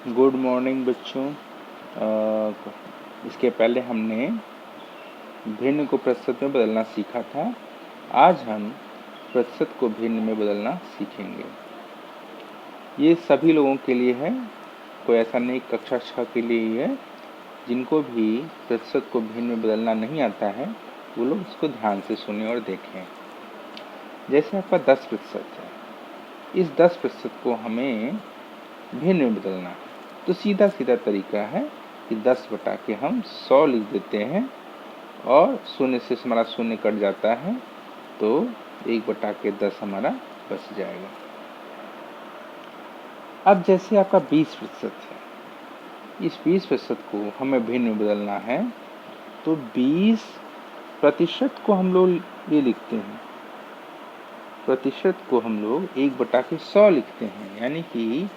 Good morning बच्चों। इसके पहले हमने भिन्न को प्रतिशत में बदलना सीखा था। आज हम प्रतिशत को भिन्न में बदलना सीखेंगे। ये सभी लोगों के लिए है, कोई ऐसा नहीं कक्षा 6 के लिए ही है। जिनको भी प्रतिशत को भिन्न में बदलना नहीं आता है वो लोग इसको ध्यान से सुने और देखें। जैसे आपका 10% है, इस 10% को हमें भिन्न में बदलना है तो सीधा सीधा तरीका है कि 10 बटा के हम 100 लिख देते हैं और शून्य से हमारा शून्य कट जाता है तो 1 बटा के 10 हमारा बच जाएगा। अब जैसे आपका 20% है, इस 20% को हमें भिन्न में बदलना है तो 20% को हम लोग ये लिखते हैं, प्रतिशत को हम लोग 1 बटा के 100 लिखते हैं। यानी कि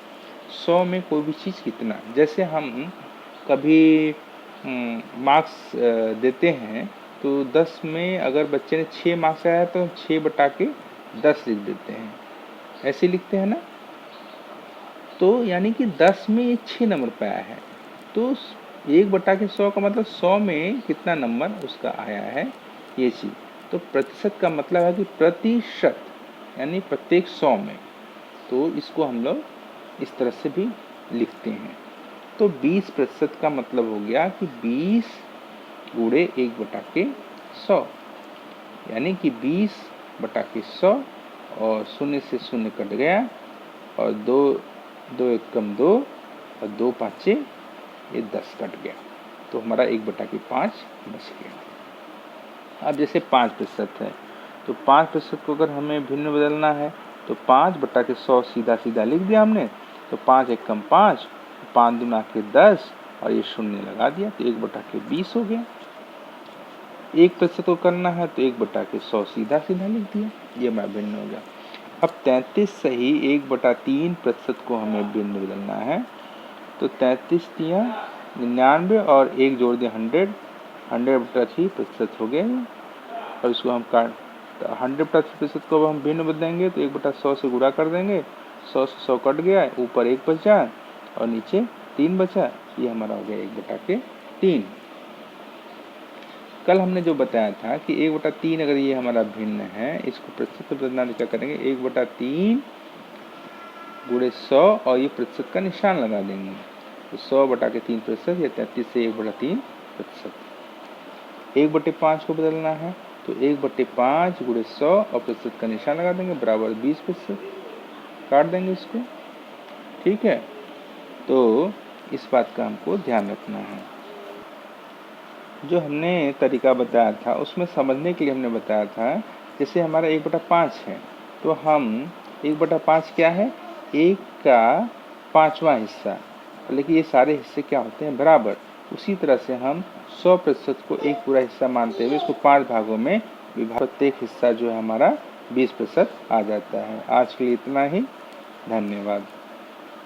100 में कोई भी चीज़ कितना, जैसे हम कभी मार्क्स देते हैं तो 10 में अगर बच्चे ने 6 मार्क्स आया तो 6 बटा के 10 लिख देते हैं, ऐसे लिखते हैं ना। तो यानी कि 10 में ये 6 नंबर पे आया है तो 1 बटा के 100 का मतलब 100 में कितना नंबर उसका आया है ये चीज़। तो प्रतिशत का मतलब है कि प्रतिशत यानी प्रत्येक 100 में, तो इसको हम लोग इस तरह से भी लिखते हैं। तो 20% का मतलब हो गया कि 20 गुणे 1 बटा के 100, यानी कि 20 बटा के 100 और शून्य से शून्य कट गया और 2 एकम 2 और 2 पाँचे ये 10 कट गया तो हमारा 1 बटा के 5 बच गया। अब जैसे 5% है तो 5% को अगर हमें भिन्न बदलना है तो 5 बटा के 100 सीधा सीधा लिख दिया हमने, तो 5 एकम 5, 5 दूना के 10 और ये शून्य लगा दिया तो 1 बटा के 20 हो गया। 1% को करना है तो 1 बटा के 100 सीधा सीधा लिख दिया, ये हमारा भिन्न हो गया। अब 33 सही 1/3% को हमें भिन्न बदलना है तो 33 दिया 99 और 1 जोड़ दिया 100/3% हो गया। और इसको हम काट 100/3% को हम भिन्न बदलेंगे तो 1/100 से गुणा कर देंगे, 100 से 100 कट गया, ऊपर 1 बचा और नीचे 3 बचा, ये हमारा हो गया 1 बटा के 3। कल हमने जो बताया था कि 1 बटा 3 अगर ये हमारा भिन्न है, इसको प्रतिशत में बदलना तो क्या करेंगे, 1 बटा 3 गुणे 100 और ये प्रतिशत का निशान लगा देंगे तो 100 बटा के 3% या 33 से 1 बटा 3%। 1 बटे 5 को बदलना है तो 1 बटे 5 गुणे 100 और प्रतिशत का निशान लगा देंगे बराबर 20%, काट देंगे इसको। ठीक है, तो इस बात का हमको ध्यान रखना है। जो हमने तरीका बताया था उसमें समझने के लिए हमने बताया था, जैसे हमारा 1 बटा 5 है तो हम 1 बटा 5 क्या है, 1 का 5वां हिस्सा, लेकिन ये सारे हिस्से क्या होते हैं, बराबर। उसी तरह से हम 100% को एक पूरा हिस्सा मानते हुए इसको 5 भागों में विभाजित, प्रत्येक हिस्सा जो है हमारा 20% आ जाता है। आज के लिए इतना ही, धन्यवाद।